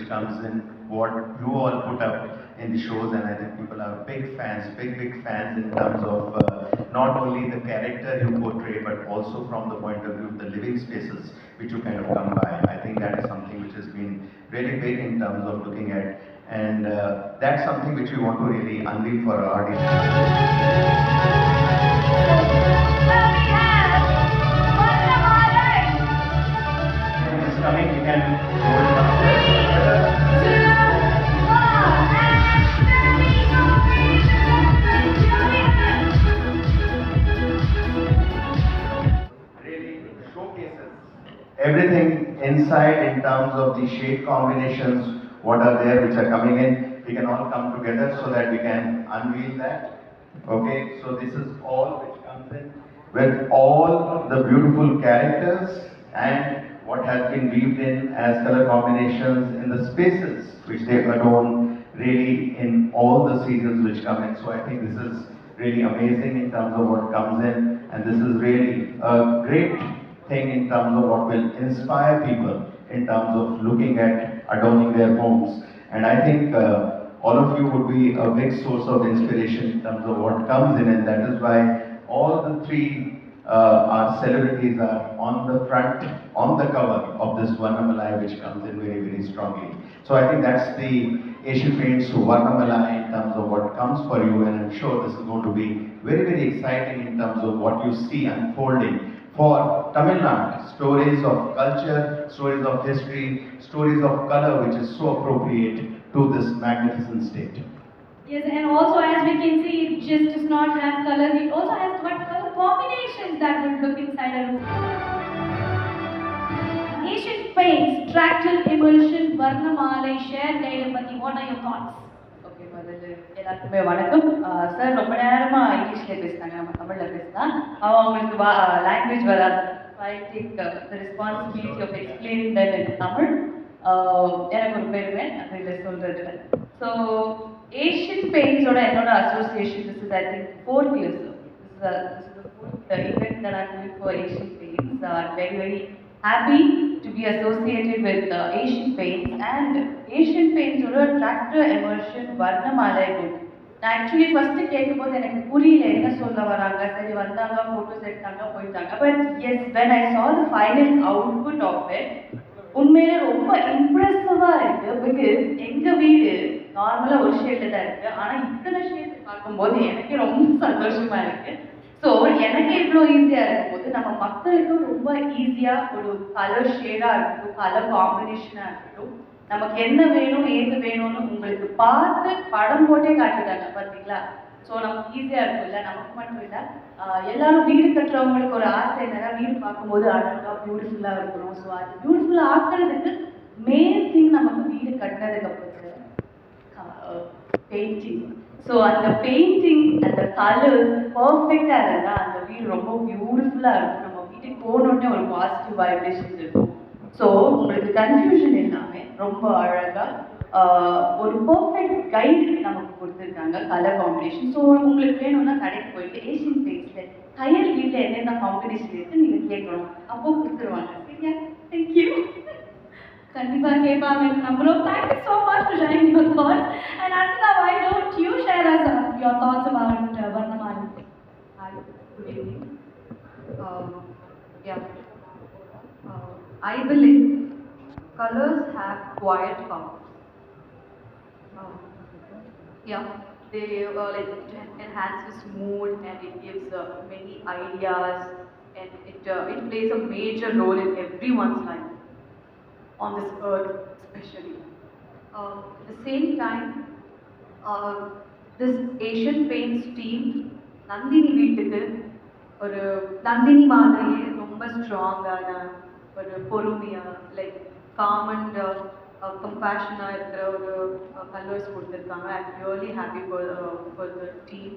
which comes in, what you all put up in the shows, and I think people are big fans, big fans in terms of not only the character you portray, but also from the point of view of the living spaces which you kind of come by. I think that is something which has been really big in terms of looking at, and that's something which we want to really unveil for our audience. Well, we have Varna Maalai. It's coming, you can hold it up. 3, 2, 1, and standing ovation. Really showcases everything inside in terms of the shade combinations, what are there which are coming in. We can all come together so that we can unveil that. Okay, so this is all which comes in with all the beautiful characters and what has been weaved in as color combinations in the spaces which they adorn really in all the seasons which come in. So I think this is really amazing in terms of what comes in, and this is really a great thing in terms of what will inspire people in terms of looking at adorning their homes. And I think all of you would be a big source of inspiration in terms of what comes in, and that is why all the three our celebrities are on the front, on the cover of this Varnamaalai, which comes in very strongly. So I think that's the Asian Paints Varnamaalai in terms of what comes for you, and I'm sure this is going to be very exciting in terms of what you see unfolding for Tamil Nadu. Stories of culture, stories of history, stories of color, which is so appropriate to this magnificent state. Yes, and also as we can see, it just does not have colors, it also has what color combinations that would look inside a room. Asian Paints, Tractal Emulsion Varna Maalai, share guide, what are your thoughts? Okay, முதல்ல எல்லாருக்குமே வணக்கம். Sir ரொம்ப நேரமா இங்கிலீஷ்ல பேசுறாங்க, நம்ம தமிழ்ல பேசலாம். அவங்களுக்கு லாங்குவேஜ் வராது. I take the responsibility of explaining that in Tamil. எனக்கு ஒரு பெருமை அதில் சொல்றதுல. So Asian Paints ஓட என்னோட association, this is I think 4th year. This is the 4th event that I'm doing for Asian Paints. I'm very happy to be associated with Asian Paints, and Asian Paints ஓட Tractor Emulsion Varna Maalai book. நான் actually first கேட்கும்போது எனக்கு புரியல என்ன சொல்ல வராங்க. சரி வந்தாங்க, ஃபோட்டோஸ் எடுத்தாங்க, போயிட்டாங்க. But yes, when I saw the final output of it, உண்மையிலே ரொம்ப இம்ப்ரெசிவா இருக்கு. பிகாஸ் எங்க வீடு நார்மலா ஒரு ஷேட்ல தான் இருக்கு, ஆனா இத்தனை ஷேட் பார்க்கும்போது எனக்கு ரொம்ப சந்தோஷமா இருக்கு. ஸோ எனக்கு இவ்வளோ ஈஸியா இருக்கும்போது நம்ம மக்களுக்கும் ரொம்ப ஈஸியா ஒரு கலர் ஷேடா இருக்கட்டும், கலர் காம்பினேஷனா இருக்கட்டும், நமக்கு என்ன வேணும் ஏது வேணும்னு உங்களுக்கு பார்த்து படம் போட்டே காட்டுறாங்க பார்த்தீங்களா. ஸோ நமக்கு ஈஸியாக இருக்கும் இல்லை, நமக்கு மட்டும் இல்லை, எல்லாரும் வீடு கட்டுறவங்களுக்கு ஒரு ஆசை என்னன்னா வீடு பார்க்கும்போது அழகாக பியூட்டிஃபுல்லாக இருக்கணும். ஸோ அது பியூட்டிஃபுல்லாக ஆக்குறதுக்கு மெயின் திங் நமக்கு வீடு கட்டினதுக்கு அப்புறம் பெயிண்டிங். ஸோ அந்த பெயிண்டிங் அந்த கலர் பர்ஃபெக்டாக இருந்தால் அந்த வீடு ரொம்ப பியூட்டிஃபுல்லாக இருக்கும். நம்ம வீட்டுக்கு போனோடனே ஒரு பாசிட்டிவ் வைப்ரேஷன் இருக்கும். ஸோ உங்களுக்கு கன்ஃபியூஷன் எல்லாமே ரொம்ப அழகாக ஒரு பர்ஃபெக்ட் கைடு நமக்கு கொடுத்துருக்காங்க, கலர் காம்பினேஷன். ஸோ உங்களுக்கு வேணும்னா கடைக்கு போயிட்டு ஏஷியன் பெயிண்ட்ஸில் கையல் வீட்டில் என்னென்ன காம்பினேஷன் இருக்குது நீங்கள் கேட்கணும், அப்போ கொடுத்துருவாங்க. சரியா? தேங்க்யூ. கண்டிப்பாக கேட்பாங்க நம்புறோம். Thank you so much for sharing your thoughts. And Archana, why don't you share us your thoughts about Varnamaalai? Hi, good evening. Yeah. I believe colors have quiet power. Yeah, they like enhances mood, and it gives many ideas, and it plays a major role in everyone's life on this earth, especially. At the same time, this Asian Paints team, Nandini வீட்டுக்கு ஒரு நந்தினி மாதிரியே ரொம்ப ஸ்ட்ராங்கான ஒரு பொறுமையாக like com and கம்பேஷனாக இருக்கிற ஒரு colours கொடுத்துருக்காங்க. I am really happy for the team.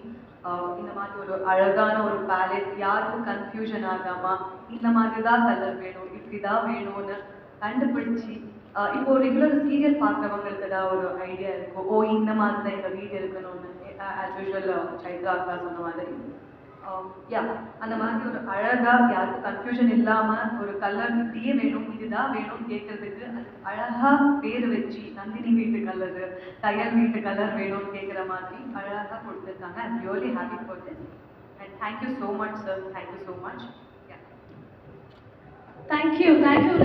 இந்த மாதிரி ஒரு அழகான ஒரு பேலட், யாருக்கும் கன்ஃபியூஷன் ஆகாமல் இந்த மாதிரி தான் கலர் வேணும், இப்படி தான் வேணும்னு கண்டுபிடிச்சி, இப்போ ரெகுலர் சீரியல் பார்க்குறவங்களுக்கு ஏதாவது ஒரு ஐடியா இருக்கும், ஓ இந்த மாதிரி தான் எங்கள் வீடு இருக்கணும்னு. ஆஸ் யூஷுவல் சைத்ரா அக்கா சொன்ன மாதிரி யா அந்த மாதிரி ஒரு அழகா யாருக்கும் கன்ஃபியூஷன் இல்லாம ஒரு கலர் இப்படியே வேணும் இதுதான் வேணும்னு கேட்கறதுக்கு அது அழகா பேர் வச்சு நந்தினி வீட்டு கலரு தையல் வீட்டு கலர் வேணும்னு கேட்குற மாதிரி அழகா கொடுத்துருக்காங்க. I am really happy for this and thank you so much sir, thank you so much. Thank you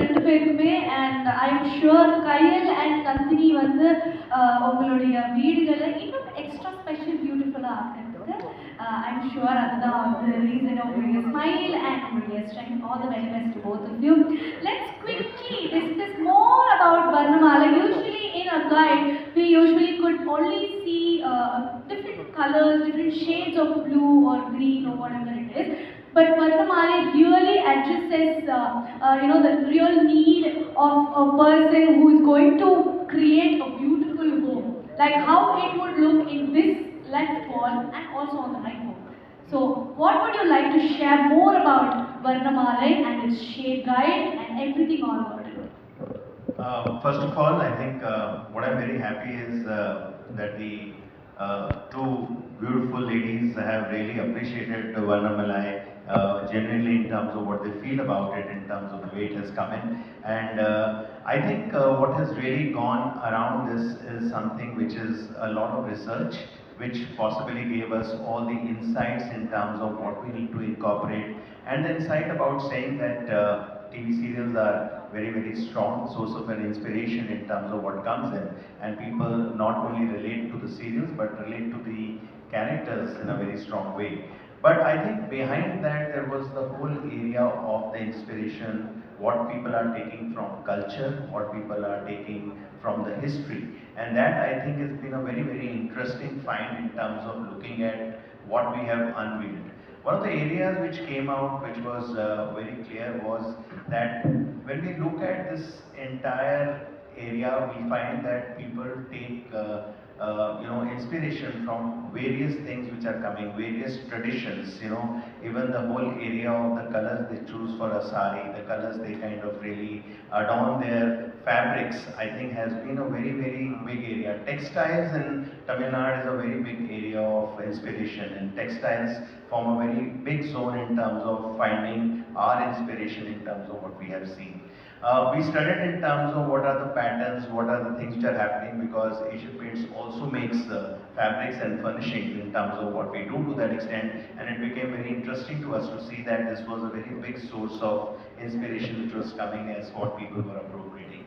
ரெண்டு பேருக்குமே. And I am sure Kayal and Nandini வந்து உங்களுடைய வீடுகளை இன்னும் எக்ஸ்ட்ரா ஸ்பெஷல் பியூட்டிஃபுல்லாக ஆக்குறதுக்கு ஐ எம் ஷுர் அதுதான் வந்து ரீசன். உங்களுடைய ஸ்மைல் அண்ட் உங்களுடைய strength. All the very best to both of you. Let's quickly discuss more about Varnamaalai. Usually in a guide we usually could only see different colors, different shades of blue or green or whatever it is. But Varnamaalai really addresses, the real need of a person who is going to create a beautiful home. Like how it would look in this left wall and also on the right wall. So, what would you like to share more about Varnamaalai and its shade guide and everything all about it? First of all, I think what I'm very happy is that the two beautiful ladies have really appreciated the Varnamaalai genuinely in terms of what they feel about it, in terms of the way it has come in. And I think what has really gone around this is something which is a lot of research, which possibly gave us all the insights in terms of what we need to incorporate. And the insight about saying that TV serials are very, very strong source of an inspiration in terms of what comes in. And people not only relate to the serials, but relate to the characters in a very strong way. But I think behind that there was the whole area of the inspiration, what people are taking from culture, what people are taking from the history. And that I think has been a very, very interesting find in terms of looking at what we have unveiled. One of the areas which came out, which was very clear, was that when we look at this entire area, we find that people take inspiration from various things which are coming, various traditions, even the whole area of the colors they choose for a sari, the colors they kind of really adorn their fabrics, I think has been a very, very big area. Textiles in Tamil Nadu is a very big area of inspiration, and textiles form a very big zone in terms of finding our inspiration in terms of what we have seen. We studied in terms of what are the patterns, what are the things which are happening, because Asian Paints also makes fabrics and furnishings in terms of what we do to that extent, and it became very interesting to us to see that this was a very big source of inspiration which was coming as what people were appropriating.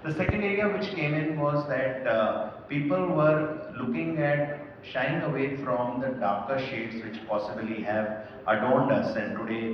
The second area which came in was that people were looking at shying away from the darker shades which possibly have adorned us. And today,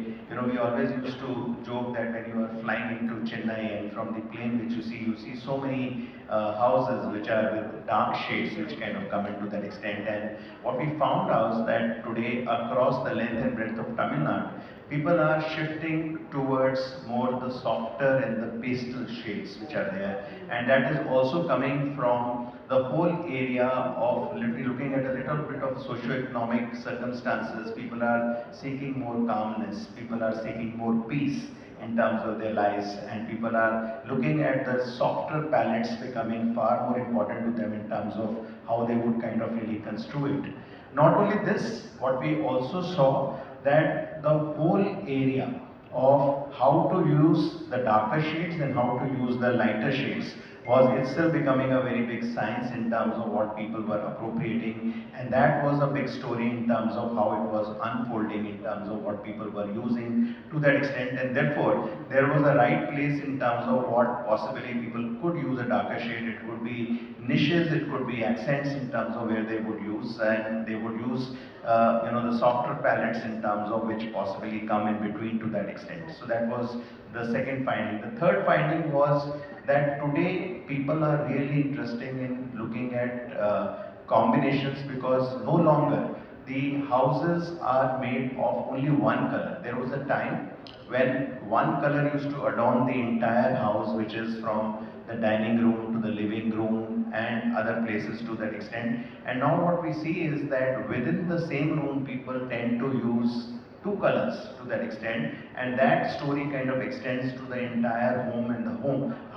we always used to joke that when you are flying into Chennai and from the plane which you see so many houses which are with dark shades which kind of come into that extent. And what we found out is that today across the length and breadth of Tamil Nadu, people are shifting towards more the softer and the pastel shades which are there. And that is also coming from the whole area of looking at a little bit of socio-economic circumstances. People are seeking more calmness, people are seeking more peace in terms of their lives, and people are looking at the softer palettes becoming far more important to them in terms of how they would kind of really construe it. Not only this, what we also saw that the whole area of how to use the darker shades and how to use the lighter shades was itself becoming a very big science in terms of what people were appropriating, and that was a big story in terms of how it was unfolding in terms of what people were using to that extent. And therefore there was a right place in terms of what possibly people could use a darker shade. It could be niches, it could be accents in terms of where they would use, and they would use the softer palettes in terms of which possibly come in between to that extent. So that was the second finding. The third finding was that today people are really interested in looking at combinations, because no longer the houses are made of only one color. There was a time when one color used to adorn the entire house, which is from the dining room to the living room and other places to that extent. And now what we see is that within the same room people tend to use two colors to that extent, and that story kind of extends to the entire home and the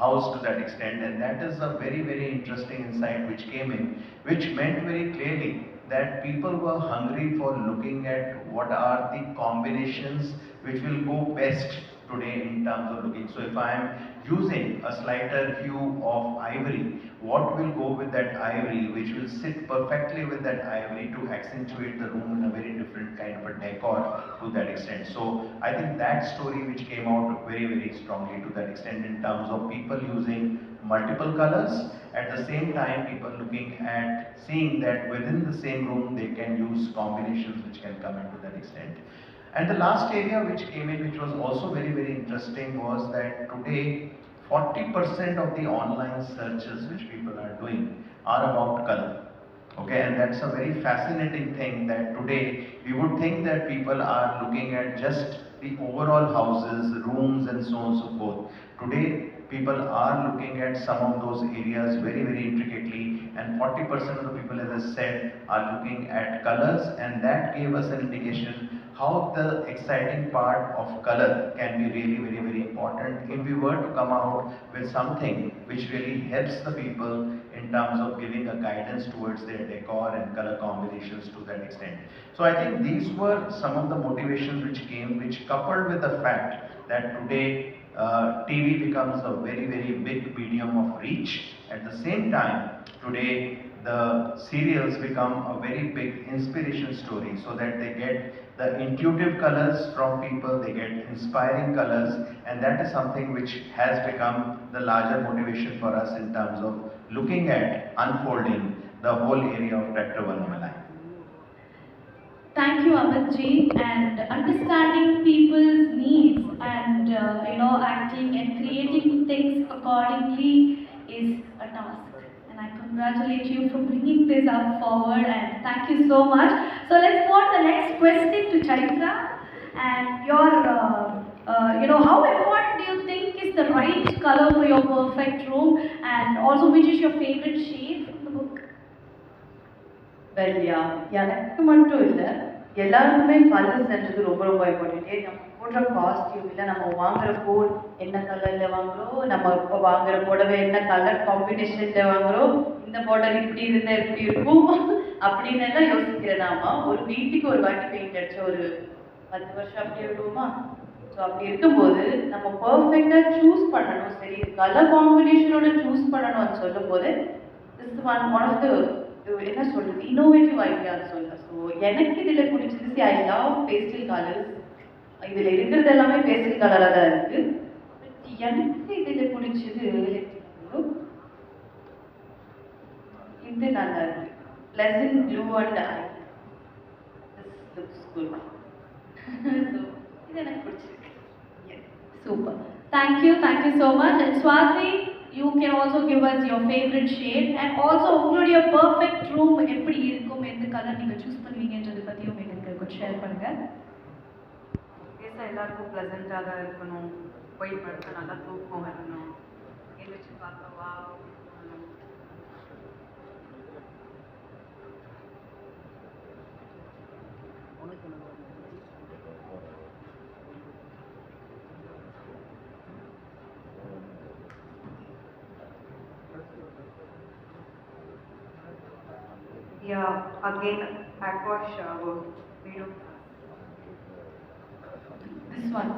house to that extent. And that is a very, very interesting insight which came in, which meant very clearly that people were hungry for looking at what are the combinations which will go best today in terms of looking. So if I am using a slighter hue of ivory, what will go with that ivory, which will sit perfectly with that ivory to accentuate the room in a very different kind of a decor to that extent. So I think that story which came out very, very strongly to that extent in terms of people using multiple colors, at the same time people looking at seeing that within the same room they can use combinations which can come into that extent. And the last area which came in, which was also very, very interesting, was that today 40% of the online searches which people are doing are about color. Okay, and that's a very fascinating thing, that today we would think that people are looking at just the overall houses, rooms and so on and so forth. Today people are looking at some of those areas very, very intricately, and 40% of the people, as I said, are looking at colors, and that gave us an indication how the exciting part of color can be really very, very important if we were to come out with something which really helps the people in terms of giving a guidance towards their decor and color combinations to that extent. So I think these were some of the motivations which came, which coupled with the fact that today TV becomes a very, very big medium of reach. At the same time, today the serials become a very big inspiration story, so that they get the intuitive colors from people, they get inspiring colors, and that is something which has become the larger motivation for us in terms of looking at unfolding the whole area of Chaitra Varnamaalai. Thank you, Amitji. And understanding people's needs and acting and creating things accordingly is a task. And I congratulate you for bringing this up forward, and thank you so much. So let's move on the next question to Chaitra. And how important do you think is the right color for your perfect room, and also which is your favorite shade from the book? Well, yeah, எனக்கு மட்டும் இல்லை, எல்லாருக்குமே கலர்ஸ்ன்றது ரொம்ப ரொம்ப important. நம்ம போடுற costume இல்லை, நம்ம வாங்குற ஃபோன் என்ன கலரில் வாங்குறோம், நம்ம இப்போ வாங்குற புடவை என்ன கலர் காம்பினேஷனில் வாங்குறோம், இந்த பார்டர் இப்படி இருந்தால் எப்படி இருக்கும் அப்படின்னு எல்லாம் யோசிக்கிறதாமா. ஒரு வீட்டுக்கு ஒரு வாட்டி பெயிண்ட் அடிச்ச ஒரு 10 வருஷம் அப்படி விடுவோமா? ஸோ அப்படி இருக்கும்போது நம்ம பர்ஃபெக்டாக சூஸ் பண்ணணும். சரி, கலர் காம்பினேஷனோட சூஸ் பண்ணணும்னு சொல்லும் போது திஸ் ஒன் ஆஃப் த என்ன சொல்றது, இன்னோவேட்டிவ் ஐடியான்னு சொல்லலாம். ஸோ எனக்கு இதில் பிடிச்சது, ஐ லவ் பேஸ்டல் கலர்ஸ். இதில் இருக்கிறது எல்லாமே பேஸ்டல் கலராக தான் இருக்கு. பட் எனக்கு இதில் பிடிச்சது இது நல்லா இருக்கு, pleasant blue and I looks good. So இது எனக்கு பிடிச்சிருக்கு. Super. Thank you so much. And Swathi, you can also give us your favorite shade, and also உங்களுடைய perfect room எப்படி இருக்கும், எந்த கலர் நீங்க சூஸ் பண்ணுவீங்கன்றத பத்தி உங்களுக்கு கொஞ்சம் ஷேர் பண்ணுங்க. பேச எல்லாருக்கும் ப்ளசண்ட்டாக தான் இருக்கணும், போய் படுத்தா நல்லா தூக்கம் வரணும், எழுந்திரிச்சு பார்த்தா வா. Yeah, again, aqua shower. We don't. This one.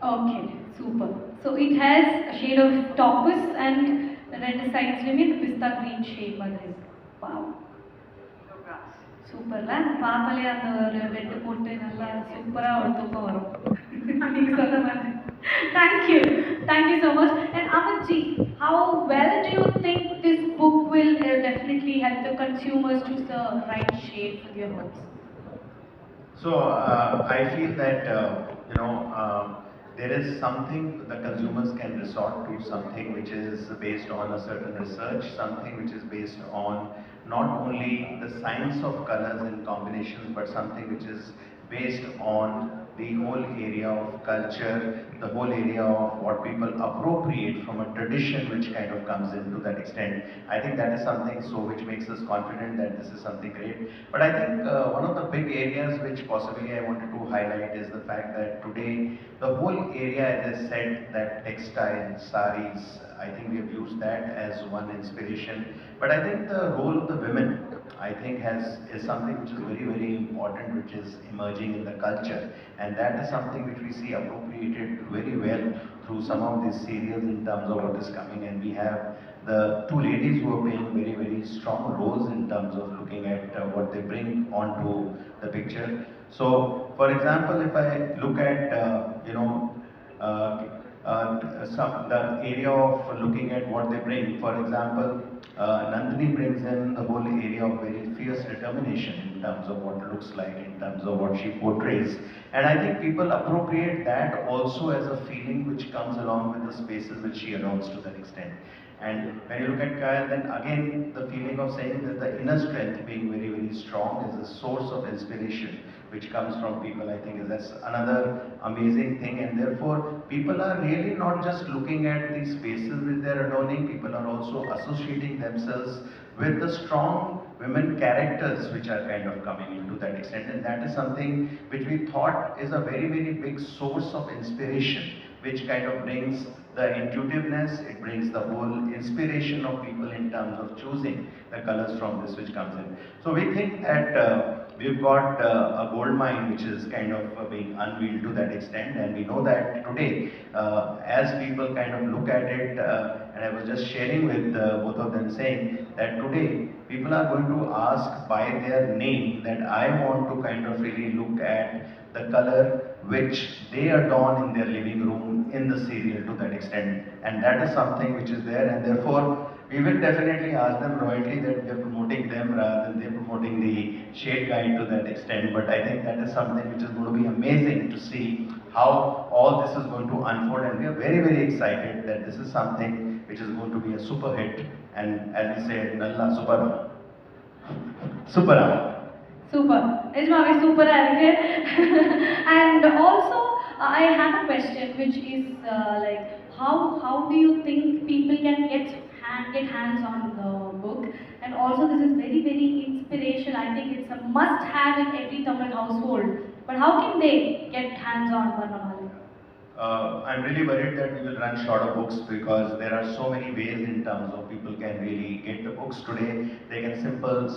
Okay, super. So it has a shade of topaz and the red sides with the pista green shade. Wow. Super la. Paapale and the red potte nalla super ah tooka varum. Thank you so much. And Amitji, how well do you think this book will definitely help the consumers choose the right shade for their homes? So I feel that there is something the consumers can resort to, something which is based on a certain research, something which is based on not only the science of colors and combinations, but something which is based on the whole area of culture, the whole area of what people appropriate from a tradition which kind of comes in to that extent. I think that is something so which makes us confident that this is something great. But I think one of the big areas which possibly I wanted to highlight is the fact that today the whole area, as I said, that textiles, saris, I think we have used that as one inspiration. But I think the role of the women, I think is something which is very important, which is emerging in the culture, and that is something which we see appropriated very well through some of these serials in terms of what is coming. And we have the two ladies who are playing very strong roles in terms of looking at what they bring onto the picture. So, for example, if I look at uh, some the area of looking at what they bring. For example, Nandini brings in the whole area of very fierce determination in terms of what it looks like, in terms of what she portrays. And I think people appropriate that also as a feeling which comes along with the spaces which she adorns to that extent. And when you look at Kaya, then again the feeling of saying that the inner strength being very strong is a source of inspiration which comes from people, I think that's another amazing thing. And therefore people are really not just looking at these spaces which they're adorning, people are also associating themselves with the strong women characters which are kind of coming into that extent. And that is something which we thought is a very big source of inspiration, which kind of brings the intuitiveness, it brings the whole inspiration of people in terms of choosing the colors from this which comes in. So we think that we've got a gold mine which is kind of being unveiled to that extent, and we know that today, as people kind of look at it, and I was just sharing with both of them saying that today people are going to ask by their name that I want to kind of really look at the color which they adorn in their living room in the serial to that extent. And that is something which is there, and therefore we will definitely ask them royally that we are promoting them rather than they promoting the shade guide to that extent. But I think that is something which is going to be amazing to see how all this is going to unfold, and we are very excited that this is something which is going to be a super hit, and as we say, Nalla Super. Super. Niஜமாவே சூப்பரா இருக்கு. And also I have a question which is like how do you think people can get hands on the book? And also this is very inspirational. I think it's a must have in every Tamil household. But how can they get hands on Varnamaalai? I'm really worried that we will run short of books, because there are so many ways in terms of people can really get the books today. They can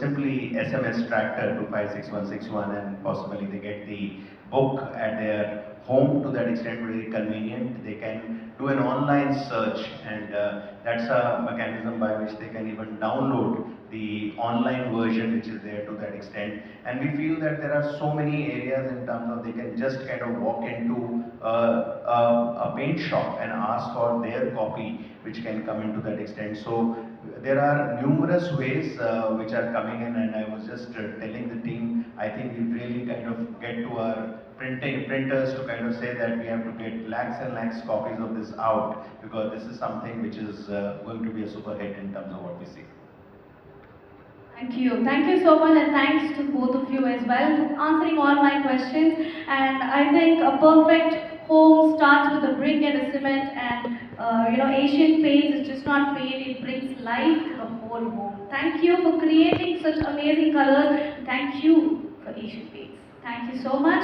simply SMS Tractor to 56161 and possibly they get the book at their home to that extent, very convenient. They can do an online search, and that's a mechanism by which they can even download the online version which is there to that extent. And we feel that there are so many areas in terms of they can just kind of walk into a paint shop and ask for their copy which can come into that extent. So there are numerous ways which are coming in, and I was just telling the team, I think we really kind of get to our printers to kind of say that we have to get lakhs and lakhs copies of this out, because this is something which is going to be a super hit in terms of what we see. Thank you. Thank you so much, and thanks to both of you as well for answering all my questions. And I think a perfect home starts with a brick and a cement, and Asian paints is just not paint, it brings life to the whole home. Thank you for creating such amazing colors. Thank you for Asian paints. Thank you so much.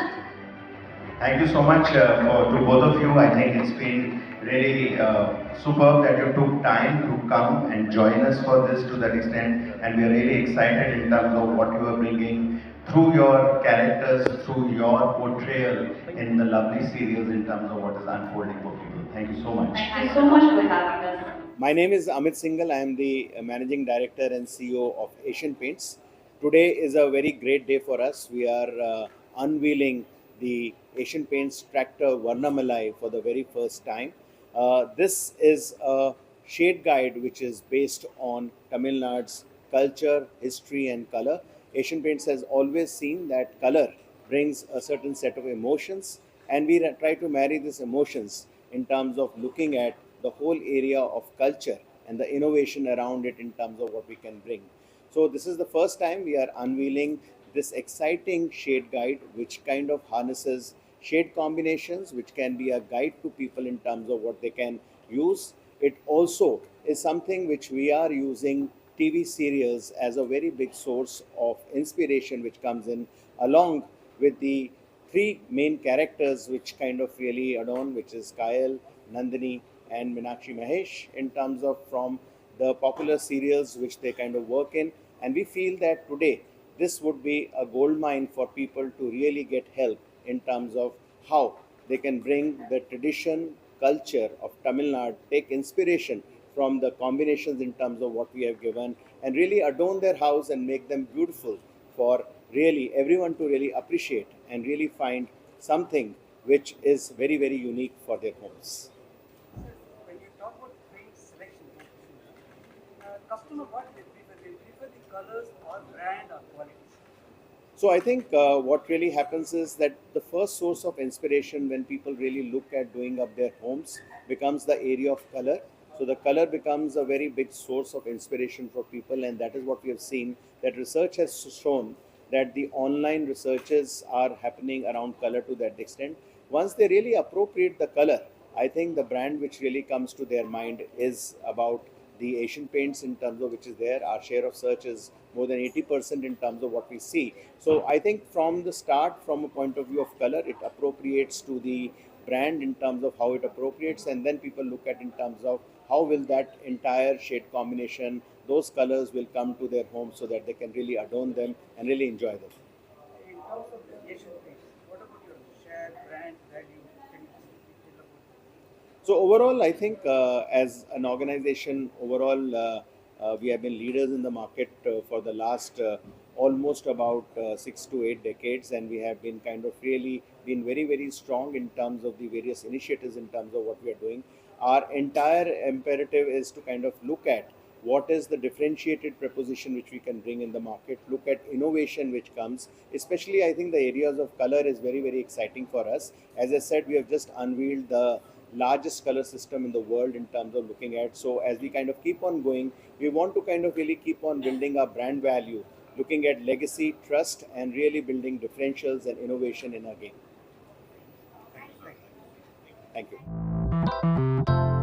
Thank you so much to both of you. I think it's been really superb that you took time to come and join us for this to that extent, and we are really excited in terms of what you are bringing through your characters, through your portrayal in the lovely serials in terms of what is unfolding for people. Thank you so much. Thank you so much for having us. My name is Amit Singhal. I am the Managing Director and CEO of Asian Paints. Today is a very great day for us. We are unveiling the Asian Paints Tractor Varnamaalai for the very first time. This is a shade guide which is based on Tamil Nadu's culture, history and color. Asian Paints has always seen that color brings a certain set of emotions, and we try to marry these emotions in terms of looking at the whole area of culture and the innovation around it in terms of what we can bring. So this is the first time we are unveiling this exciting shade guide which kind of harnesses shade combinations, which can be a guide to people in terms of what they can use. It also is something which we are using TV serials as a very big source of inspiration, which comes in along with the three main characters which kind of really adorn, which is Kayal, Nandini, and Meenakshi Mahesh, in terms of from the popular serials which they kind of work in. And we feel that today this would be a gold mine for people to really get help in terms of how they can bring the tradition, culture of Tamil Nadu, take inspiration from the combinations in terms of what we have given, and really adorn their house and make them beautiful for really everyone to really appreciate and really find something which is very, very unique for their homes. When you talk about paint selection, customer what they prefer? They prefer the colors or brand or quality. So I think what really happens is that the first source of inspiration when people really look at doing up their homes becomes the area of color. So the color becomes a very big source of inspiration for people, and that is what we have seen, that research has shown that the online researches are happening around color to that extent. Once they really appropriate the color, I think the brand which really comes to their mind is about the Asian Paints, in terms of which is there. Our share of search is more than 80% in terms of what we see. So I think from the start, from a point of view of color, it appropriates to the brand in terms of how it appropriates, and then people look at in terms of how will that entire shade combination, those colors will come to their home so that they can really adorn them and really enjoy them. In terms of the Asian paints, what about your share, brand, value? Can you tell about that? So overall, I think as an organization, overall we have been leaders in the market for the last almost about 6 to 8 decades, and we have been kind of really been very, very strong in terms of the various initiatives in terms of what we are doing. Our entire imperative is to kind of look at what is the differentiated proposition which we can bring in the market, look at innovation which comes. Especially I think the areas of color is very, very exciting for us. As I said, we have just unveiled the largest color system in the world in terms of looking at. So as we kind of keep on going, we want to kind of really keep on building our brand value, looking at legacy, trust, and really building differentials and innovation in our game. Thank you.